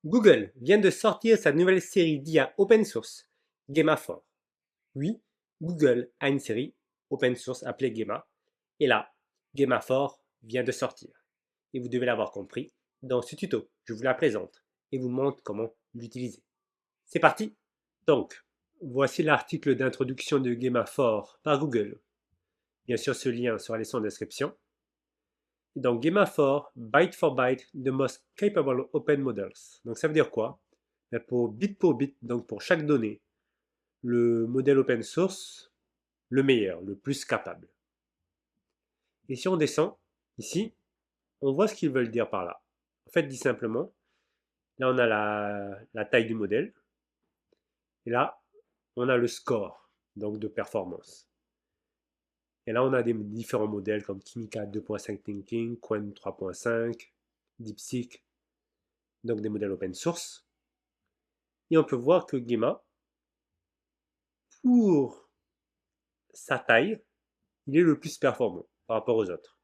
Google vient de sortir sa nouvelle série d'IA open source, Gemma 4. Oui, Google a une série open source appelée Gemma, et là, Gemma 4 vient de sortir. Et vous devez l'avoir compris, dans ce tuto, je vous la présente et vous montre comment l'utiliser. C'est parti! Donc, voici l'article d'introduction de Gemma 4 par Google. Bien sûr, ce lien sera laissé en description. Et donc, Gemma 4, byte for byte, the most capable open models. Donc, ça veut dire quoi? Pour bit, donc pour chaque donnée, le modèle open source, le meilleur, le plus capable. Et si on descend, ici, on voit ce qu'ils veulent dire par là. En fait, dit simplement, là on a la taille du modèle, et là, on a le score, donc de performance. Et là, on a des différents modèles comme Kimika 2.5 Thinking, Qwen 3.5, DeepSeek, donc des modèles open source. Et on peut voir que Gemma, pour sa taille, il est le plus performant par rapport aux autres.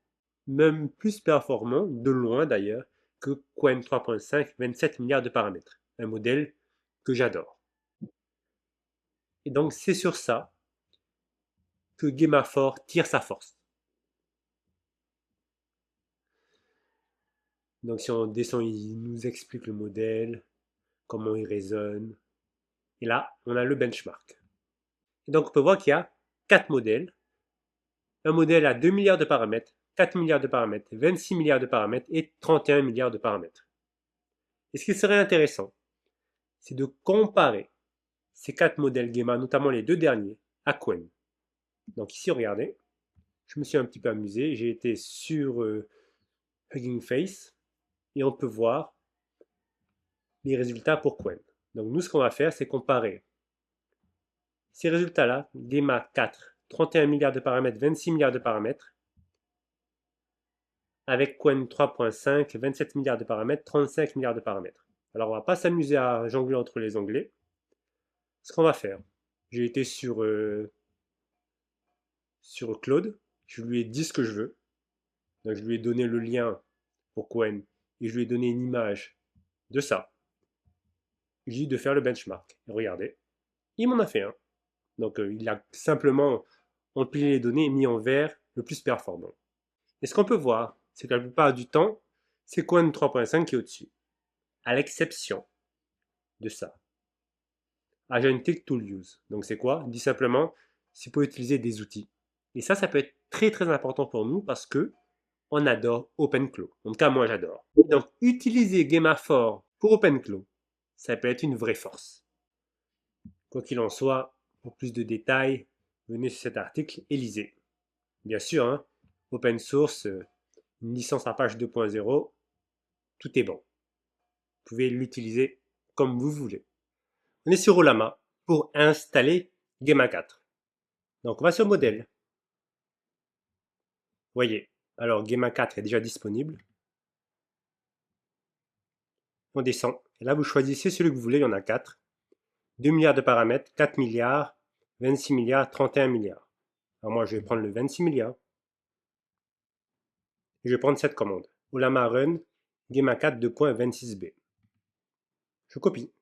Même plus performant, de loin d'ailleurs, que Qwen 3.5, 27 milliards de paramètres. Un modèle que j'adore. Et donc c'est sur ça que Gemma 4 tire sa force. Donc si on descend, il nous explique le modèle, comment il résonne. Et là, on a le benchmark. Et donc on peut voir qu'il y a 4 modèles. Un modèle à 2 milliards de paramètres, 4 milliards de paramètres, 26 milliards de paramètres et 31 milliards de paramètres. Et ce qui serait intéressant, c'est de comparer ces 4 modèles Gemma, notamment les deux derniers, à Qwen. Donc ici, regardez, je me suis un petit peu amusé, j'ai été sur Hugging Face et on peut voir les résultats pour Qwen. Donc nous, ce qu'on va faire, c'est comparer ces résultats-là, Gemma 4, 31 milliards de paramètres, 26 milliards de paramètres, avec Qwen 3.5, 27 milliards de paramètres, 35 milliards de paramètres. Alors on ne va pas s'amuser à jongler entre les onglets. Ce qu'on va faire, j'ai été sur Claude, je lui ai dit ce que je veux. Donc je lui ai donné le lien pour Qwen et je lui ai donné une image de ça. J'ai dit de faire le benchmark. Et regardez, il m'en a fait un. Donc il a simplement empilé les données et mis en vert le plus performant. Et ce qu'on peut voir, c'est que la plupart du temps, c'est Qwen 3.5 qui est au-dessus. À l'exception de ça. Agentic Tool Use. Donc c'est quoi? Dit simplement, c'est pour utiliser des outils. Et ça peut être très très important pour nous parce que on adore OpenClaw. En tout cas, moi j'adore. Donc utiliser Gemma4 pour OpenClaw, ça peut être une vraie force. Quoi qu'il en soit, pour plus de détails, venez sur cet article et lisez. Bien sûr, hein, open source, une licence à page 2.0, tout est bon. Vous pouvez l'utiliser comme vous voulez. On est sur Olama pour installer Gemma 4. Donc on va sur modèle. Voyez, alors Gemma 4 est déjà disponible. On descend. Et là, vous choisissez celui que vous voulez, il y en a 4. 2 milliards de paramètres, 4 milliards, 26 milliards, 31 milliards. Alors moi, je vais prendre le 26 milliards. Et je vais prendre cette commande. Olama Run, Gemma 4 2.26b. Je copie.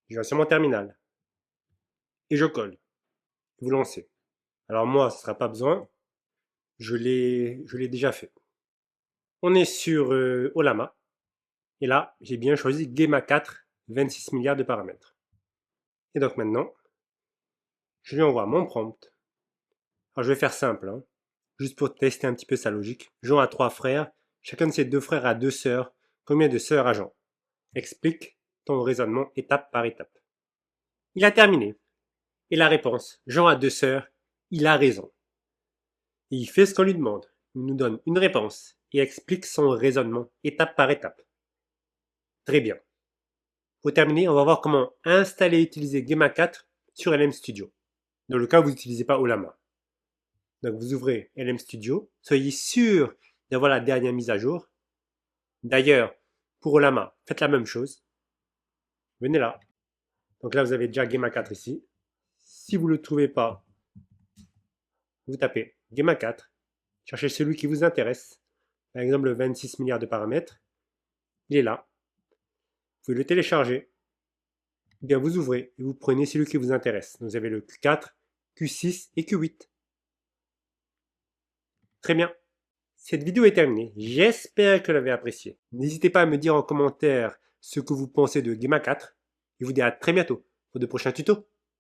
Je vais sur mon terminal. Et je colle. Vous lancez. Alors moi, ce ne sera pas besoin. Je l'ai déjà fait. On est sur Olama. Et là, j'ai bien choisi Gemma 4, 26 milliards de paramètres. Et donc maintenant, je lui envoie mon prompt. Alors je vais faire simple, hein, juste pour tester un petit peu sa logique. Jean a 3 frères, chacun de ses 2 frères a 2 sœurs. Combien de sœurs a Jean? Explique ton raisonnement étape par étape. Il a terminé. Et la réponse, Jean a 2 sœurs, il a raison. Et il fait ce qu'on lui demande. Il nous donne une réponse et explique son raisonnement étape par étape. Très bien. Pour terminer, on va voir comment installer et utiliser Gemma 4 sur LM Studio, dans le cas où vous n'utilisez pas Olama. Donc vous ouvrez LM Studio, soyez sûr d'avoir la dernière mise à jour. D'ailleurs, pour Olama, faites la même chose. Venez là. Donc là, vous avez déjà Gemma 4 ici. Si vous ne le trouvez pas, vous tapez Gemma 4. Cherchez celui qui vous intéresse. Par exemple, le 26 milliards de paramètres. Il est là. pouvez le télécharger. Bien, vous ouvrez et vous prenez celui qui vous intéresse. Vous avez le Q4, Q6 et Q8. Très bien. Cette vidéo est terminée. J'espère que vous l'avez appréciée. N'hésitez pas à me dire en commentaire ce que vous pensez de Gemma 4. Et je vous dis à très bientôt pour de prochains tutos.